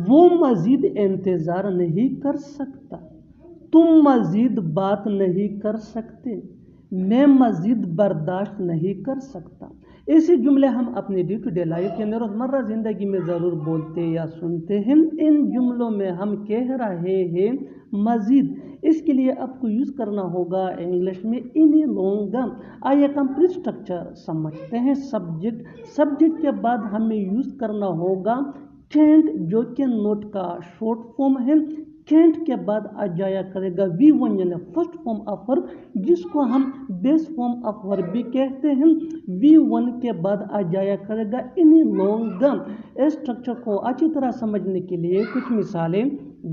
وہ مزید انتظار نہیں کر سکتا، تم مزید بات نہیں کر سکتے، میں مزید برداشت نہیں کر سکتا۔ ایسے جملے ہم اپنے ڈے ٹو ڈے لائف یعنی روزمرہ زندگی میں ضرور بولتے یا سنتے ہیں۔ ان جملوں میں ہم کہہ رہے ہیں مزید، اس کے لیے آپ کو یوز کرنا ہوگا انگلش میں اینی لانگر۔ آئیے کمپلیٹ اسٹرکچر سمجھتے ہیں۔ سبجیکٹ کے بعد ہمیں یوز کرنا ہوگا کینٹ، جو کہ نوٹ کا شارٹ فارم ہے۔ کینٹ کے بعد آ جایا کرے گا V1 یعنی فرسٹ فارم آف ورب، جس کو ہم بیس فارم آف ورب بھی کہتے ہیں۔ V1 کے بعد آ جایا کرے گا اینی لانگر۔ اس اسٹرکچر کو اچھی طرح سمجھنے کے لیے کچھ مثالیں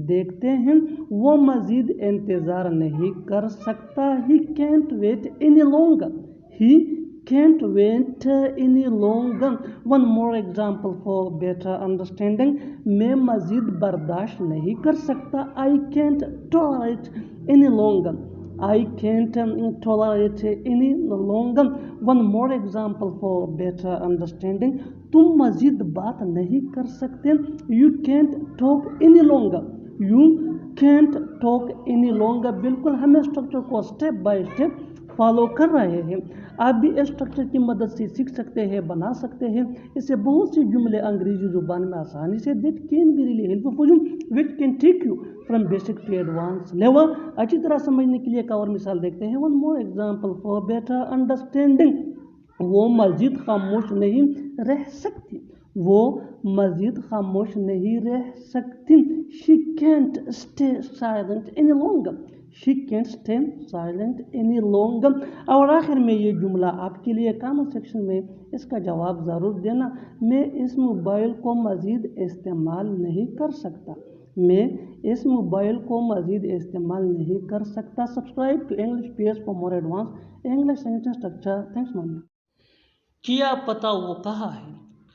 دیکھتے ہیں۔ وہ مزید انتظار نہیں کر سکتا، he can't wait any longer. He can't wait any longer. One more example for better understanding. میں مزید برداشت نہیں کر سکتا، I can't tolerate any longer. I can't tolerate any longer. One more example for better understanding. تم مزید بات نہیں کر سکتے، You can't talk any longer. You can't talk any longer. بالکل ہم اسٹرکچر کو اسٹیپ بائی اسٹیپ فالو کر رہے ہیں۔ آپ بھی اس اسٹرکچر کی مدد سے سیکھ سکتے ہیں، بنا سکتے ہیں۔ اس سے بہت سی جملے انگریزی زبان میں آسانی سے that can be really helpful for you, which can take you from basic to advanced level. اچھی طرح سمجھنے کے لیے ایک اور مثال دیکھتے ہیں۔ One more example for better understanding. وہ مزید خاموش نہیں رہ سکتی، وہ مزید خاموش نہیں رہ سکتی۔ She can't stay silent any longer. She can't stay silent any longer. اور آخر میں یہ جملہ آپ کے لیے کامنٹ سیکشن میں اس کا جواب ضرور دینا۔ میں اس موبائل کو مزید استعمال نہیں کر سکتا، میں اس موبائل کو مزید استعمال نہیں کر سکتا۔ Subscribe to English pairs for more advance English sentence structure. Thanks مامی۔ کیا پتہ وہ کہاں ہے،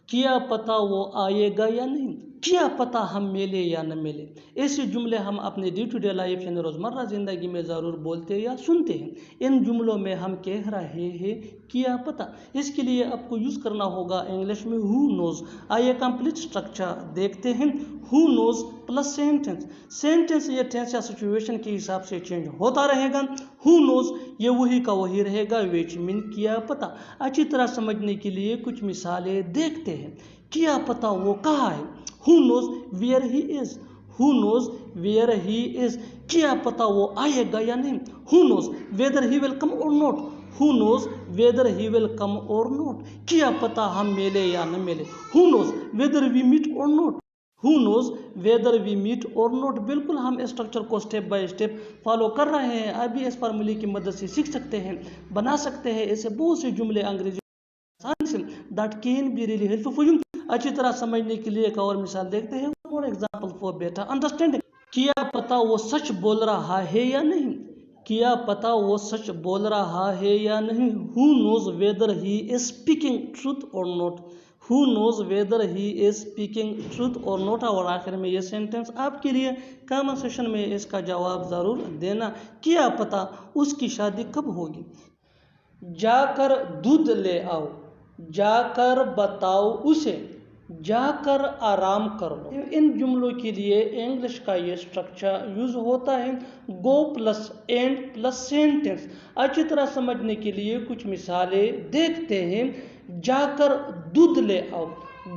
کیا پتہ وہ آئے گا یا نہیں، کیا پتہ ہم ملے یا نہ ملے۔ ایسے جملے ہم اپنے ڈے ٹو ڈے لائف یعنی روزمرہ زندگی میں ضرور بولتے یا سنتے ہیں۔ ان جملوں میں ہم کہہ رہے ہیں کیا پتہ، اس کے لیے آپ کو یوز کرنا ہوگا انگلش میں who knows۔ آئیے کمپلیٹ اسٹرکچر دیکھتے ہیں۔ who knows plus sentence. Sentence یہ ٹینس یا سچویشن کے حساب سے چینج ہوتا رہے گا۔ who knows یہ وہی کا وہی رہے گا، which mean کیا پتہ۔ اچھی طرح سمجھنے کے لیے کچھ مثالیں دیکھتے ہیں۔ کیا پتہ وہ کہاں ہے، who knows where he is. Who knows where he is. کیا پتہ وہ آئے گا یا نہیں، who knows whether he will come or not. Who knows whether he will come or not. کیا پتہ ہم ملے یا نہ ملے، who knows whether we meet or not. Who knows whether we meet or not. بالکل ہم اس اسٹرکچر کو اسٹیپ بائی اسٹیپ فالو کر رہے ہیں۔ ابھی اس فارمولے کی مدد سے سیکھ سکتے ہیں، بنا سکتے ہیں۔ ایسے بہت سے جملے انگریزی that can be really helpful for you. اچھی طرح سمجھنے کے لیے ایک اور مثال دیکھتے ہیں۔ For example for better understanding. کیا پتہ وہ سچ بول رہا ہے یا نہیں، کیا پتہ وہ سچ بول رہا ہے یا نہیں۔ Who knows whether he is speaking truth or not. Who knows whether he is speaking truth or not. اور آخر میں یہ سینٹنس آپ کے لیے کامنٹ سیکشن میں اس کا جواب ضرور دینا۔ کیا پتہ اس کی شادی کب ہوگی، جا کر دودھ لے آؤ، جا کر بتاؤ اسے، جا کر آرام کر لو۔ ان جملوں کے لیے انگلش کا یہ اسٹرکچر یوز ہوتا ہے گو پلس اینڈ پلس سینٹنس۔ اچھی طرح سمجھنے کے لیے کچھ مثالیں دیکھتے ہیں۔ جا کر دودھ لے آؤ،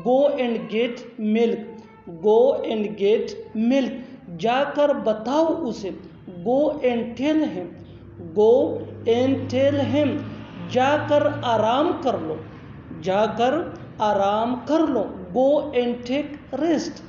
go and get milk, go and get milk. جا کر بتاؤ اسے، گو اینڈ ٹیل ہم، گو اینڈ ٹیل ہم۔ جا کر آرام کر لو، جا کر آرام کر لو، go and take rest,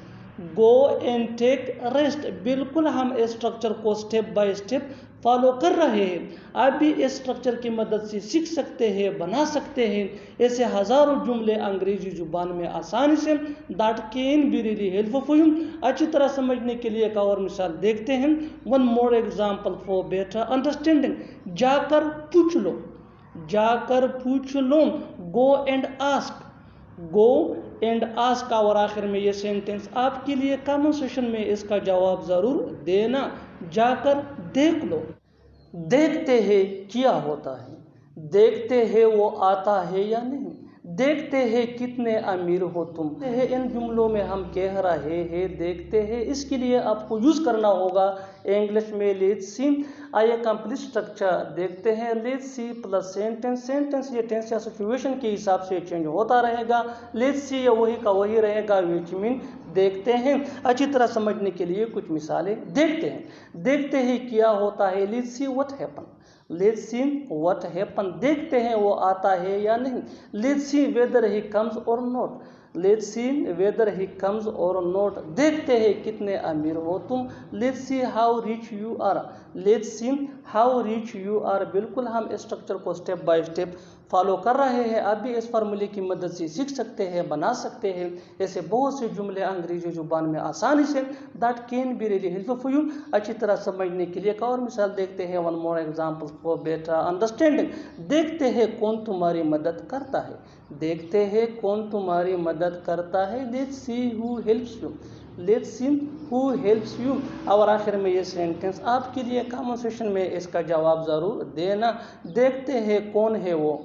go and take rest. بالکل ہم اس اسٹرکچر کو اسٹیپ بائی اسٹیپ فالو کر رہے ہیں۔ آپ بھی اس اسٹرکچر کی مدد سے سیکھ سکتے ہیں، بنا سکتے ہیں۔ ایسے ہزاروں جملے انگریزی زبان میں آسانی سے that can be really helpful for you. اچھی طرح سمجھنے کے لیے ایک اور مثال دیکھتے ہیں۔ One more example for better understanding. جا کر پوچھ لو، جا کر پوچھ لو، go and ask, go and ask. اور آخر میں یہ سینٹنس آپ کے لیے کامنٹ سیکشن میں اس کا جواب ضرور دینا۔ جا کر دیکھ لو، دیکھتے ہیں کیا ہوتا ہے، دیکھتے ہیں وہ آتا ہے یا نہیں، دیکھتے ہیں کتنے امیر ہو تم. ان جملوں میں ہم کہہ رہے ہیں دیکھتے ہیں، اس کے لیے آپ کو یوز کرنا ہوگا انگلش میں لیٹس سی. آئیے کمپلیٹ اسٹرکچر دیکھتے ہیں. Let's see plus sentence. Sentence یہ ٹینس یا سچویشن کے حساب سے چینج ہوتا رہے گا. لیٹس سی یہ وہی کا وہی رہے گا وچ مین دیکھتے ہیں. اچھی طرح سمجھنے کے لیے کچھ مثالیں دیکھتے ہیں. دیکھتے ہیں کیا ہوتا ہے. Let's see what happen. Let's see what happen. دیکھتے ہیں وہ آتا ہے یا نہیں. Let's see whether he comes or not. Let's see whether he comes or not. دیکھتے ہیں کتنے امیر ہو تم. Let's see how rich you are. Let's see how rich you are. بالکل ہم اسٹرکچر کو اسٹیپ بائی اسٹیپ فالو کر رہے ہیں. آپ بھی اس فارمولے کی مدد سے سیکھ سکتے ہیں، بنا سکتے ہیں. ایسے بہت سے جملے انگریزی زبان میں آسانی سے that can be really help for you. اچھی طرح سمجھنے کے لیے ایک اور مثال دیکھتے ہیں. One more example for better understanding. دیکھتے ہیں کون تمہاری مدد کرتا ہے. دیکھتے ہیں کون تمہاری مدد کرتا ہے. Let's C who helps you. Let's see who helps you. اور آخر میں یہ سینٹینس آپ کے لیے کامن سیشن میں اس کا جواب ضرور دینا. دیکھتے ہیں کون ہے وہ.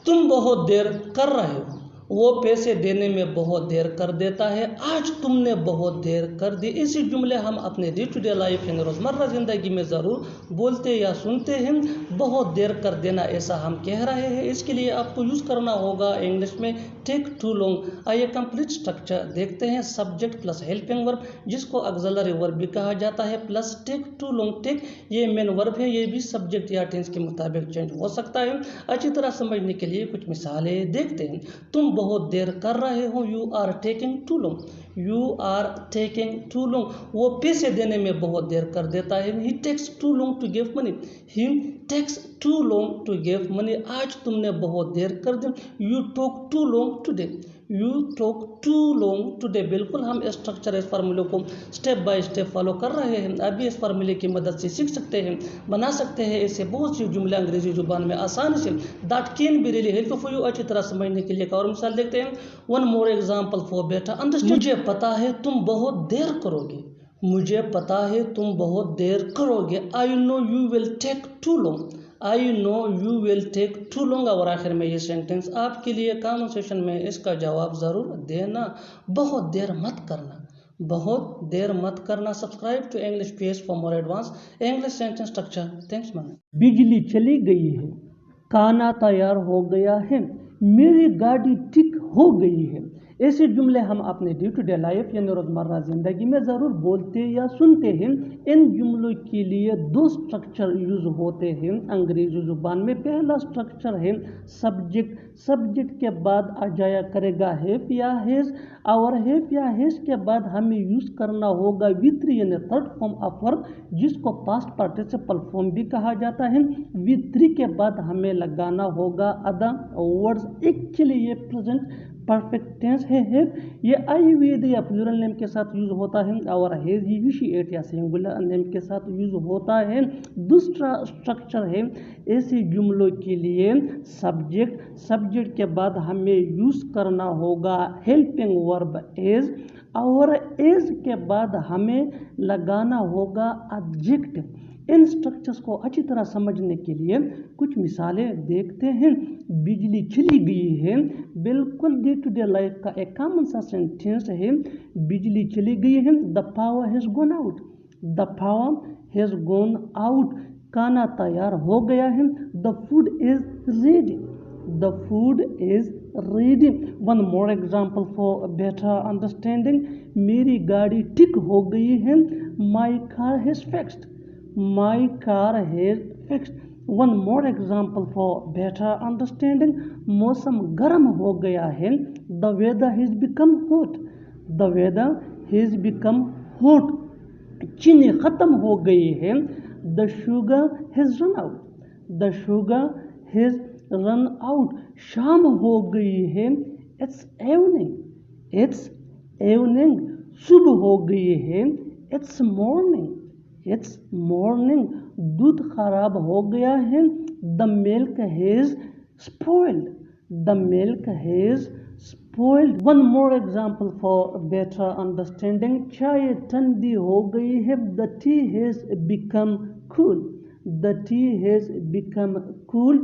تم بہت دیر کر رہے ہو. وہ پیسے دینے میں بہت دیر کر دیتا ہے. آج تم نے بہت دیر کر دی. اسی جملے ہم اپنے ڈے ٹو ڈے لائف یعنی روزمرہ زندگی میں ضرور بولتے یا سنتے ہیں. بہت دیر کر دینا ایسا ہم کہہ رہے ہیں. اس کے لیے آپ کو یوز کرنا ہوگا انگلش میں ٹیک ٹو لانگ. آئیے کمپلیٹ اسٹرکچر دیکھتے ہیں. سبجیکٹ پلس ہیلپنگ ورب جس کو آگزیلری ورب بھی کہا جاتا ہے پلس ٹیک ٹو لانگ. ٹیک یہ مین ورب ہے، یہ بھی سبجیکٹ یا ٹینس کے مطابق چینج ہو سکتا ہے. اچھی طرح سمجھنے کے لیے کچھ مثالیں دیکھتے ہیں. تم بہت دیر کر رہے ہو. You are taking too long. You are taking too long. وہ پیسے دینے میں بہت دیر کر دیتا ہے. He takes too long to give money. He takes too long to give money. آج تم نے بہت دیر کر دی. You talk too long today. You talk too long today. بالکل ہم اسٹرکچر اس فارمولے کو اسٹیپ بائی اسٹیپ فالو کر رہے ہیں. اب بھی اس فارمولے کی مدد سے سیکھ سکتے ہیں، بنا سکتے ہیں. ایسے بہت سی جملے انگریزی زبان میں آسانی سے that can be really help for you. اچھی طرح سمجھنے کے لیے ایک اور مثال دیکھتے ہیں. One more example for better understand. مجھے پتا ہے تم بہت دیر کرو گے. مجھے پتا ہے تم بہت دیر کرو گے. I know you will take too long. I know you will take too long. اور آخر میں یہ سینٹینس آپ کے لیے کامن سیشن میں اس کا جواب ضرور دینا. بہت دیر مت کرنا. بہت دیر مت کرنا. Subscribe to English page for more advance English sentence structure. Thanks man. بجلی چلی گئی ہے. کھانا تیار ہو گیا ہے. میری گاڑی ٹھیک ہو گئی ہے. ایسے جملے ہم اپنے ڈے ٹو ڈے لائف یعنی روزمرہ زندگی میں ضرور بولتے یا سنتے ہیں. ان جملوں کے لیے دو اسٹرکچر یوز ہوتے ہیں انگریزی زبان میں. پہلا اسٹرکچر ہے سبجیکٹ. سبجیکٹ کے بعد آ جایا کرے گا ہیو یا ہیز. اور ہیو یا ہیز کے بعد ہمیں یوز کرنا ہوگا وی تھری یعنی تھرڈ فارم آف ورب جس کو پاسٹ پارٹیسپل فارم بھی کہا جاتا ہے. وی تھری کے بعد ہمیں لگانا ہوگا ادر ورڈز. ایکچولی یہ پریزنٹ پرفیکٹ ٹینس ہے. یہ آئی ہوئی یا پلورل نیم کے ساتھ یوز ہوتا ہے اور ہیز ہی شی ایٹ یا سنگولر نیم کے ساتھ یوز ہوتا ہے. دوسرا اسٹرکچر ہے ایسے جملوں کے لیے سبجیکٹ. سبجیکٹ کے بعد ہمیں یوز کرنا ہوگا ہیلپنگ ورب ایز اور ایز کے بعد ہمیں لگانا ہوگا ایڈجیکٹو. ان اسٹرکچرس کو اچھی طرح سمجھنے کے لیے کچھ مثالیں دیکھتے ہیں. بجلی چلی گئی ہے. بالکل ڈے ٹو ڈے لائف کا ایک کامن سا سینٹینس ہے. بجلی چلی گئی ہے. The power has gone out. The power has gone out. کھانا تیار ہو گیا ہے. The food is ready. The food is ready. One more example for better understanding. میری گاڑی ٹھیک ہو گئی ہے. My car has fixed. My car has fixed. One more example for better understanding. موسم گرم ہو گیا ہے. The weather has become hot. The weather has become hot. چینی ختم ہو گئی ہے. The sugar has run out. The sugar has run out. شام ہو گئی ہے. It's evening. It's evening. صبح ہو گئی ہے. It's morning. It's morning. دودھ خراب ہو گیا ہے. The milk has spoiled. The milk has spoiled. One more example for better understanding. چائے ٹھنڈی ہو گئی ہے. The tea has become cool. The tea has become cool.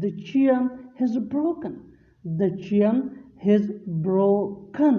the chair has broken, the chair has broken,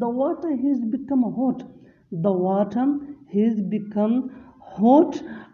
the water has become hot, the water has become hot।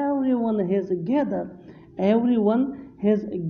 everyone has gathered, everyone has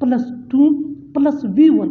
+2 + V1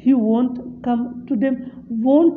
he won't come today। won't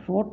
short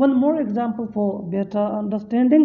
one more example for better understanding,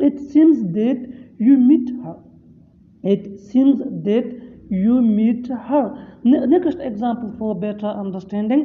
it seems that you meet her, it seems that you meet her। next example for better understanding,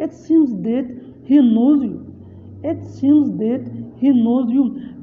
it seems that he knows you, it seems that he knows you।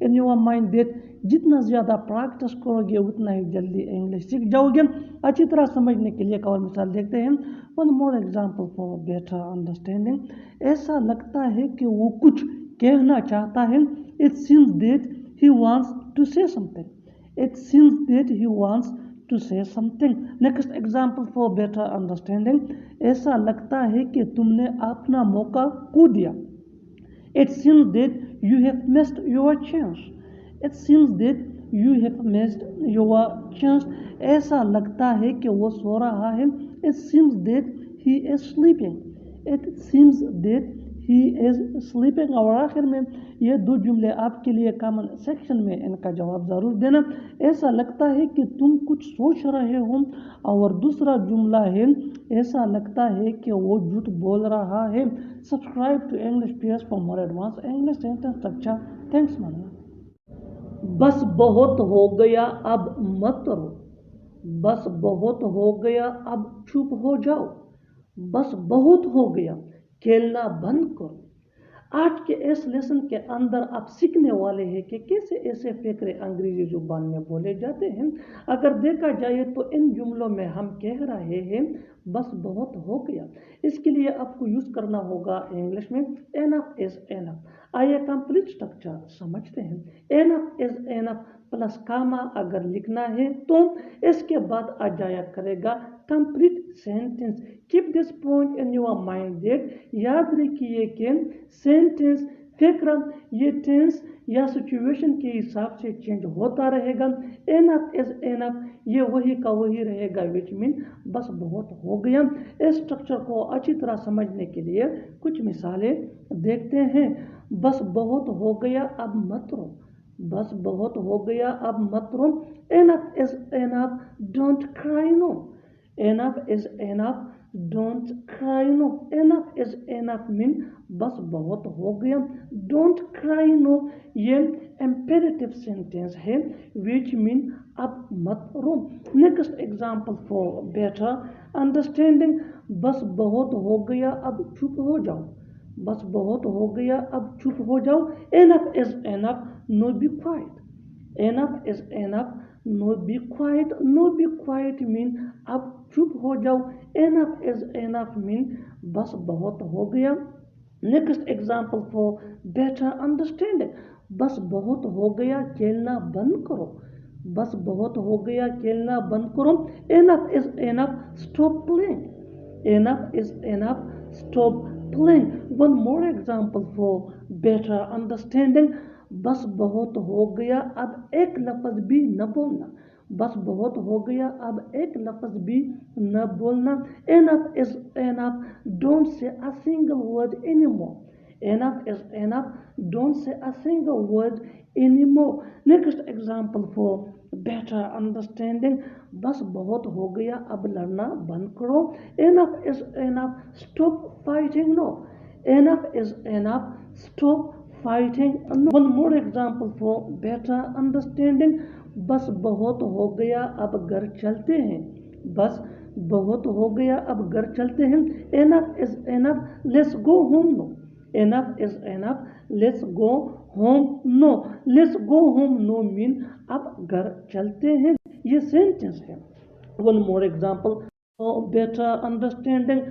in your mind that جتنا زیادہ practice کرو گے اتنا ہی جلدی English سیکھ جاؤ گے. اچھی طرح سمجھنے کے لیے ایک اور مثال دیکھتے ہیں. One more example for better understanding. ایسا لگتا ہے کہ وہ کچھ کہنا چاہتا ہے. It seems that he wants to say something. It seems that he wants to say something. Next example for better understanding. ایسا لگتا ہے کہ تم نے اپنا موقع کھو دیا. It seems that you have missed your chance. It seems that you have missed your chance. ایسا لگتا ہے کہ وہ سو رہا ہے. It seems that he is sleeping. It seems that he is sleeping. اور آخر میں یہ دو جملے آپ کے لیے کامن سیکشن میں ان کا جواب ضرور دینا. ایسا لگتا ہے کہ تم کچھ سوچ رہے ہو. اور دوسرا جملہ ہے ایسا لگتا ہے کہ وہ جھوٹ بول رہا ہے. Subscribe to English pairs for more advance English sentence structure. Thanks مانا. بس بہت ہو گیا اب مت رو. بس بہت ہو گیا اب چپ ہو جاؤ. بس بہت ہو گیا کھیلنا بند کرو. آج کے اس لیسن کے اندر آپ سیکھنے والے ہیں کہ کیسے ایسے فقرے انگریزی زبان میں بولے جاتے ہیں. اگر دیکھا جائے تو ان جملوں میں ہم کہہ رہے ہیں بس بہت ہو گیا. اس کے لیے آپ کو یوز کرنا ہوگا انگلش میں enough is enough. آئیے کمپلیٹ اسٹرکچر سمجھتے ہیں. enough is enough plus Cama اگر لکھنا ہے تو اس کے بعد آ جایا کرے گا complete sentence. Keep this point in your mind that. یاد رکھیے کہ سینٹنس فکر یہ ٹینس یا سچویشن کے حساب سے چینج ہوتا رہے گا. enough is enough یہ وہی کا وہی رہے گا which mean بس بہت ہو گیا. اس اسٹرکچر کو اچھی طرح سمجھنے کے لیے کچھ مثالیں دیکھتے ہیں. بس بہت ہو گیا اب مت رو. بس بہت ہو گیا اب مت رو. enough is enough don't cry no. enough is enough don't cry no. enough is enough mean بس بہت ہو گیا. don't cry no یہ imperative sentence ہے which mean اب مت رو. next example for better understanding. بس بہت ہو گیا اب چپ ہو جاؤ. بس بہت ہو گیا اب چپ ہو جاؤ. enough is enough no be quiet. enough is enough no be quiet. no be quiet mean اب چپ ہو جاؤ. enough is enough mean بس بہت ہو گیا. next example for better understanding. بس بہت ہو گیا کھیلنا بند کرو. بس بہت ہو گیا کھیلنا بند کرو. enough is enough stop playing. enough is enough stop playing. one more example for better understanding. بس بہت ہو گیا اب ایک لفظ بھی نہ بولنا. بس بہت ہو گیا اب ایک لفظ بھی نہ بولنا. enough is enough don't say a single word anymore. enough is enough don't say a single word anymore. next example for better understanding. بس بہت ہو گیا اب لڑنا بند کرو. enough is enough stop fighting no. enough is enough stop fighting no. one more example for better understanding. بس بہت ہو گیا اب گھر چلتے ہیں. بس بہت ہو گیا اب گھر چلتے ہیں. enough is enough let's go home no. enough is enough let's go home no. let's go home no mean اب گھر چلتے ہیں. یہ سینٹنس ہے. one more example for better understanding.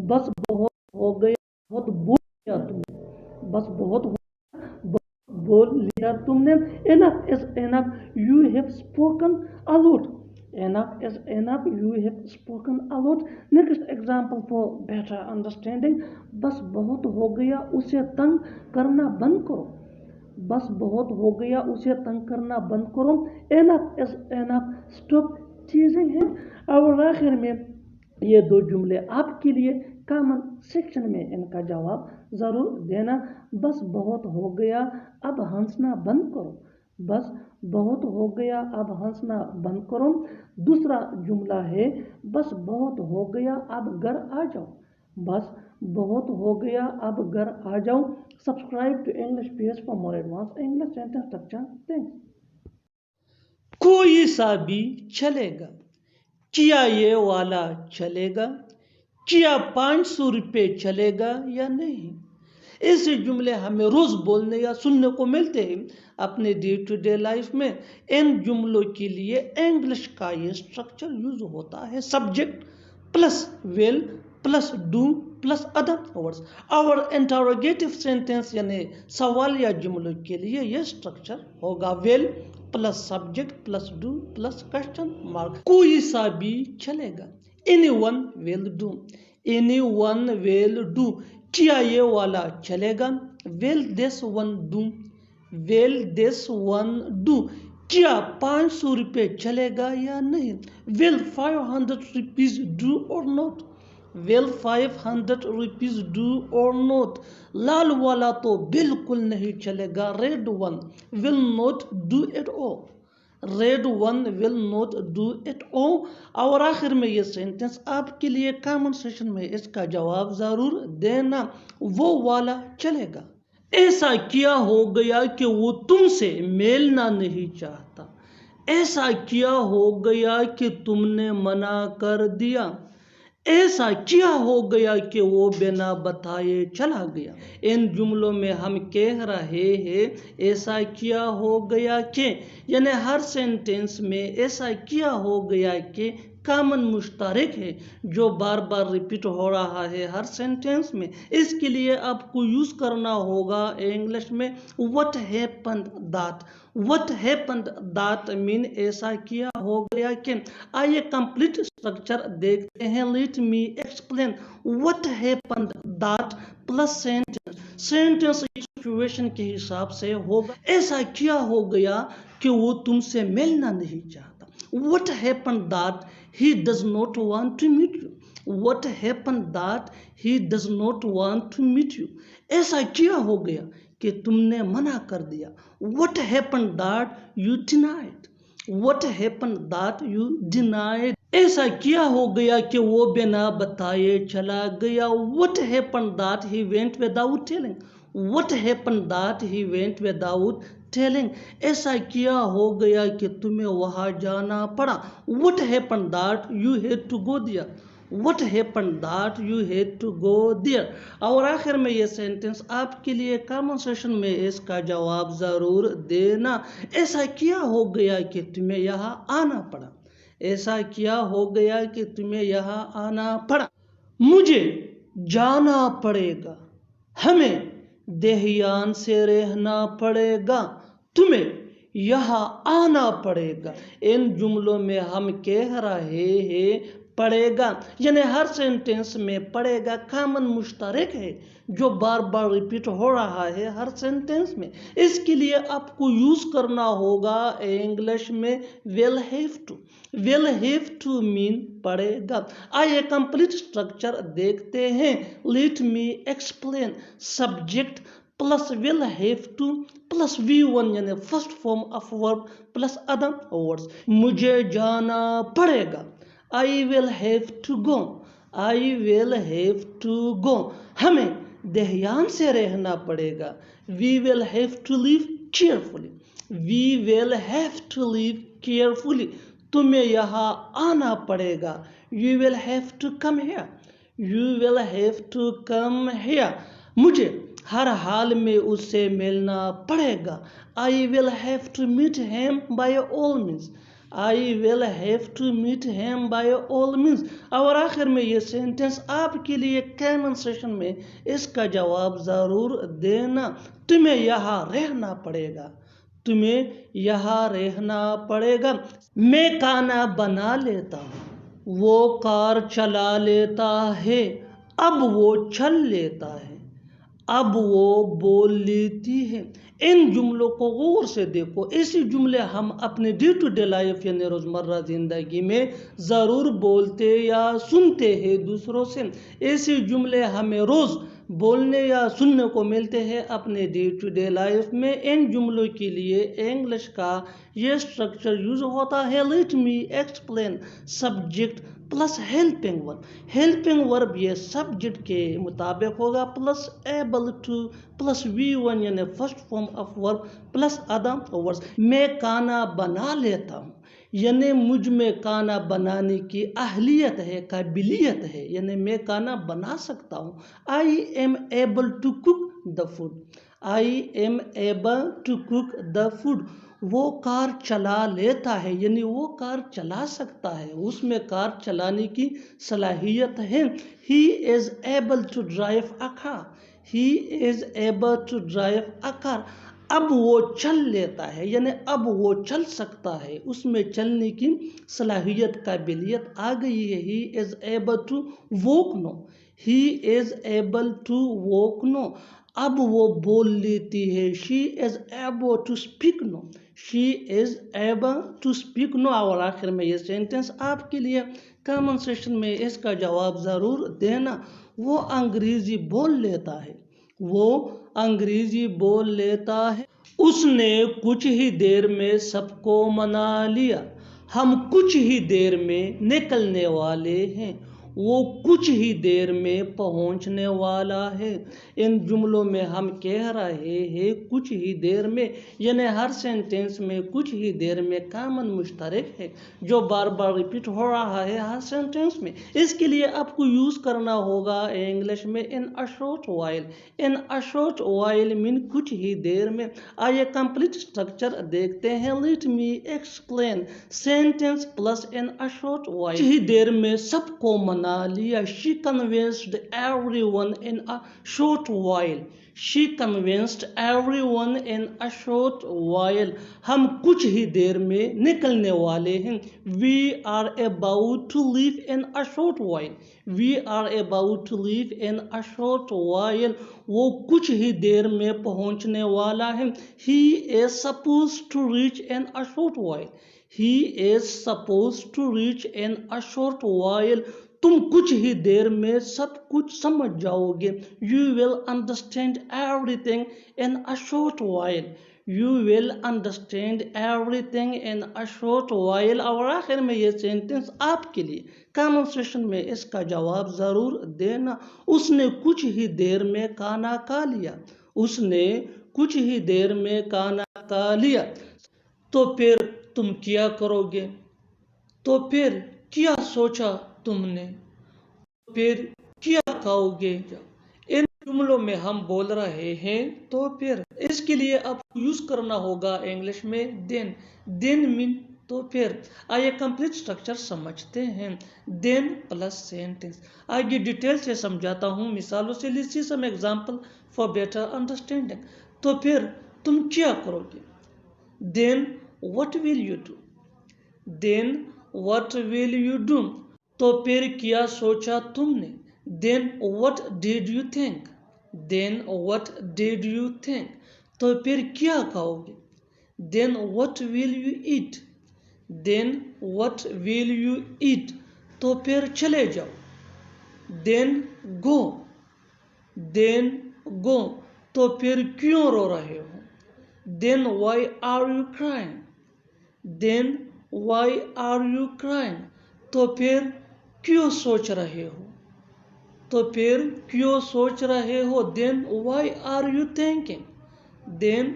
بس بہت ہو گیا بہت بول لیا تم نے. بس بہت بول لیا تم نے. enough is enough you have spoken a lot. enough is enough you have spoken a lot. next example for better understanding. بس بہت ہو گیا اسے تنگ کرنا بند کرو. بس بہت ہو گیا اسے تنگ کرنا بند کرو. enough is enough stop teasing him. اور آخر میں یہ دو جملے آپ کے لیے کامن سیکشن میں ان کا جواب ضرور دینا. بس بہت ہو گیا اب ہنسنا بند کرو. بس بہت ہو گیا اب ہنسنا بند کرو. دوسرا جملہ ہے بس بہت ہو گیا اب گھر آ جاؤ. بس بہت ہو گیا اب گھر آ جاؤ. Subscribe to English pairs for more advance English sentence structure. Thanks. کوئی سا بھی چلے گا. کیا یہ والا چلے گا. کیا 500 روپے چلے گا یا نہیں. ایسے جملے ہمیں روز بولنے یا سننے کو ملتے ہیں اپنے ڈے ٹو ڈے لائف میں. ان جملوں کے لیے انگلش کا یہ اسٹرکچر یوز ہوتا ہے subject plus will plus do plus other words. اور انٹروگیٹو سینٹینس یعنی سوالیہ جملوں کے لیے یہ اسٹرکچر ہوگا will plus subject plus do plus question mark. کوئی سا بھی چلے گا. Anyone will do. Anyone will do. کیا یہ والا چلے گا. Will this one do. Will this one do. کیا 500 روپے چلے گا یا نہیں. Will 500 rupees do or note. Will 500 rupees do or not. لال والا تو بالکل نہیں چلے گا. Red one will not do it all. Red one will not do it all. اور آخر میں یہ سینٹنس آپ کے لیے کامن سیشن میں اس کا جواب ضرور دینا. وہ والا چلے گا. ایسا کیا ہو گیا کہ وہ تم سے ملنا نہیں چاہتا. ایسا کیا ہو گیا کہ تم نے منع کر دیا. ایسا کیا ہو گیا کہ وہ بنا بتائے چلا گیا. ان جملوں میں ہم کہہ رہے ہیں ایسا کیا ہو گیا کہ، یعنی ہر سینٹینس میں ایسا کیا ہو گیا کہ کامن مشترک ہے جو بار بار ریپیٹ ہو رہا ہے ہر سینٹینس میں. اس کے لیے آپ کو یوز کرنا ہوگا انگلش میں what happened that. what happened that mean ایسا کیا ہو گیا کہ. آئیے کمپلیٹ اسٹرکچر دیکھتے ہیں. let me explain. what happened that plus sentence. Sentence situation کے حساب سے ہوگا ایسا کیا ہو گیا کہ وہ تم سے ملنا نہیں چاہتا. what happened that he does not want to meet you. what happened that he does not want to meet you. ایسا کیا ہو گیا کہ تم نے منع کر دیا. what happened that you denied. what happened that you denied. ایسا کیا ہو گیا کہ وہ بنا بتائے چلا گیا. what happened that he went without telling. what happened that he went without telling. ایسا کیا ہو گیا کہ تمہیں وہاں جانا پڑا. what happened that you had to go there. what happened that you had to go there. اور آخر میں یہ سینٹنس آپ کے لیے کامن سیشن میں اس کا جواب ضرور دینا. ایسا کیا ہو گیا کہ تمہیں یہاں آنا پڑا. ایسا کیا ہو گیا کہ تمہیں یہاں آنا پڑا. مجھے جانا پڑے گا. ہمیں دہیان سے رہنا پڑے گا. تمہیں یہاں آنا پڑے گا. ان جملوں میں ہم کہہ رہے ہیں پڑے گا، یعنی ہر سینٹینس میں پڑے گا کامن مشترک ہے جو بار بار ریپیٹ ہو رہا ہے ہر سینٹینس میں. اس کے لیے آپ کو یوز کرنا ہوگا انگلش میں will have to. will have to mean پڑے گا. آئیے کمپلیٹ اسٹرکچر دیکھتے ہیں. let me explain. Subject plus will have to plus V1 یعنی first form of verb plus other words. مجھے جانا پڑے گا. I will have to go. I will have to go. ہمیں دہیان سے رہنا پڑے گا. We will have to live carefully. We will have to live carefully. تمہیں یہاں آنا پڑے گا. You will have to come here. You will have to come here. مجھے ہر حال میں اس سے ملنا پڑے گا. I will have to meet him by all means. I will have to meet him by all means. اور آخر میں یہ سینٹنس آپ کے لیے کامن سیشن میں اس کا جواب ضرور دینا. تمہیں یہاں رہنا پڑے گا. تمہیں یہاں رہنا پڑے گا. میں کھانا بنا لیتا ہوں. وہ کار چلا لیتا ہے. اب وہ چل لیتا ہے. اب وہ بول لیتی ہے. ان جملوں کو غور سے دیکھو. ایسی جملے ہم اپنے ڈے ٹو ڈے لائف یعنی روزمرہ زندگی میں ضرور بولتے یا سنتے ہیں دوسروں سے. ایسی جملے ہمیں روز بولنے یا سننے کو ملتے ہیں اپنے ڈے ٹو ڈے لائف میں. ان جملوں کے لیے انگلش کا یہ اسٹرکچر یوز ہوتا ہے let me explain. Subject plus helping ورب. ہیلپنگ ورب یہ سبجیکٹ کے مطابق ہوگا plus able two plus V1 یعنی first form of verb plus other words. میں کھانا بنا لیتا ہوں یعنی مجھ میں کھانا بنانے کی اہلیت ہے، قابلیت ہے، یعنی میں کھانا بنا سکتا ہوں. I am able to cook the food. I am able to cook the food. وہ کار چلا لیتا ہے یعنی وہ کار چلا سکتا ہے، اس میں کار چلانے کی صلاحیت ہے. He is able to drive a car. He is able to drive a car. اب وہ چل لیتا ہے یعنی اب وہ چل سکتا ہے، اس میں چلنے کی صلاحیت قابلیت آ گئی ہے. He is able to walk now. He is able to walk now. اب وہ بول لیتی ہے. She is able to speak now. She is able to speak now. اور آخر میں یہ سینٹنس آپ کے لیے کامن سیشن میں اس کا جواب ضرور دینا. وہ انگریزی بول لیتا ہے. وہ انگریزی بول لیتا ہے. اس نے کچھ ہی دیر میں سب کو منا لیا. ہم کچھ ہی دیر میں نکلنے والے ہیں. وہ کچھ ہی دیر میں پہنچنے والا ہے. ان جملوں میں ہم کہہ رہے ہیں کچھ ہی دیر میں، یعنی ہر سینٹنس میں کچھ ہی دیر میں کامن مشترک ہے جو بار بار ریپیٹ ہو رہا ہے ہر سینٹنس میں. اس کے لیے آپ کو یوز کرنا ہوگا انگلش میں in a short while. In a short while مین کچھ ہی دیر میں. آئیے کمپلیٹ اسٹرکچر دیکھتے ہیں. Let me explain sentence plus in a short while. کچھ ہی دیر میں سب کو منا لیا. She convinced everyone in a short while. She convinced everyone in a short while. ہم کچھ ہی دیر میں نکلنے والے ہیں. We are about to leave in a short while. We are about to leave in a short while. وہ کچھ ہی دیر میں پہنچنے والا ہے. He is supposed to reach in a short while. He is supposed to reach in a short while. تم کچھ ہی دیر میں سب کچھ سمجھ جاؤ گے. You will understand everything in a short while. You will understand everything in a short while. اور آخر میں یہ سینٹنس آپ کے لیے کامن سیشن میں اس کا جواب ضرور دینا. اس نے کچھ ہی دیر میں کھانا کھا لیا. اس نے کچھ ہی دیر میں کھانا کھا لیا. تو پھر تم کیا کرو گے؟ تو پھر کیا سوچا تم نے؟ پھر کیا کھاؤ گے؟ ان جملوں میں ہم بول رہے ہیں تو پھر. اس کے لیے آپ کو یوز کرنا ہوگا انگلش میں دین. دین مین تو پھر. آئیے کمپلیٹ اسٹرکچر سمجھتے ہیں. دین پلس سینٹنس. آگے ڈیٹیل سے سمجھاتا ہوں مثالوں سے. Let's see some example for better understanding. تو پھر تم کیا کرو گے؟ دین what will you do? Then what will you do? تو پھر کیا سوچا تم نے؟ Then what did you think? Then what did you think? تو پھر کیا کھاؤ گے؟ Then what will you eat? Then what will you eat? تو پھر چلے جاؤ. Then go. Then go. تو پھر کیوں رو رہے ہو؟ Then why are you crying? Then why are you crying? تو پھر کیوں سوچ رہے ہو؟ تو پھر کیوں سوچ رہے ہو؟ Then why are you thinking? Then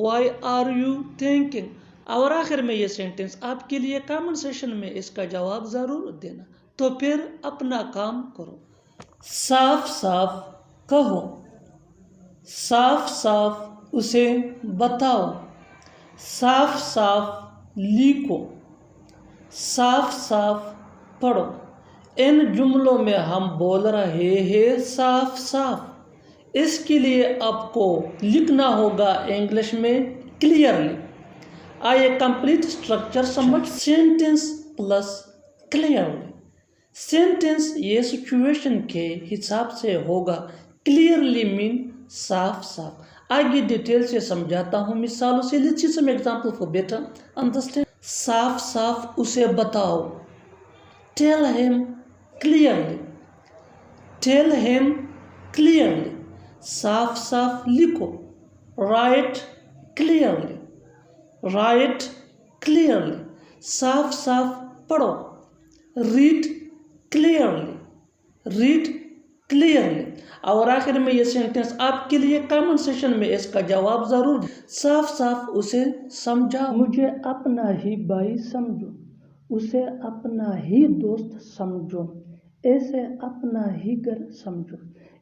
why are you thinking? اور آخر میں یہ سینٹنس آپ کے لیے کامن سیشن میں اس کا جواب ضرور دینا. تو پھر اپنا کام کرو. صاف صاف کہو. صاف صاف اسے بتاؤ. صاف صاف لکھو. صاف صاف پڑھو. ان جملوں میں ہم بول رہے ہیں صاف صاف. اس کے لیے آپ کو لکھنا ہوگا انگلش میں کلیئرلی. آئیے کمپلیٹ اسٹرکچر سمجھ. Sentence plus clearly. سینٹنس یہ سچویشن کے حساب سے ہوگا. کلیئرلی مین صاف صاف. آگے ڈیٹیل سے سمجھاتا ہوں مثالوں سے. Let's see some example for better understand. صاف صاف اسے بتاؤ. Tell him clearly. Tell him clearly. صاف صاف لکھو. Write clearly. Write clearly. صاف صاف پڑھو. Read clearly. Read clearly. اور آخر میں یہ سینٹنس آپ کے لیے کامن سیشن میں اس کا جواب ضرور. صاف صاف اسے سمجھا. مجھے اپنا ہی بھائی سمجھو. اسے اپنا ہی دوست سمجھو. اسے اپنا ہی گھر سمجھو.